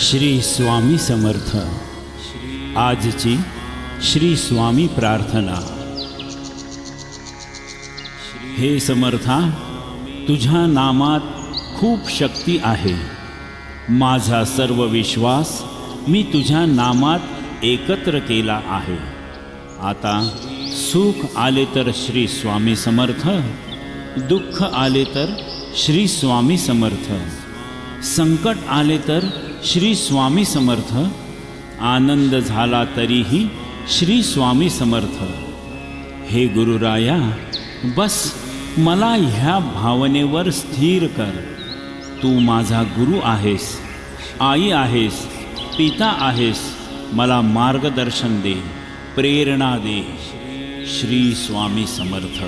श्री स्वामी समर्थ। आजची श्री स्वामी प्रार्थना। हे समर्था, तुझ्या नामात खूप शक्ती आहे। माझा सर्व विश्वास मी तुझ्या नामात एकत्र केला आहे। आता सुख आले तर श्री स्वामी समर्थ, दुःख आले तर श्री स्वामी समर्थ, संकट आले तर श्री स्वामी समर्थ, आनंद झाला तरीही श्री स्वामी समर्थ। हे गुरुराया, बस मला ह्या भावनेवर स्थिर कर। तू माझा गुरु आहेस, आई आहेस, पिता आहेस। मला मार्गदर्शन दे, प्रेरणा दे। श्री स्वामी समर्थ।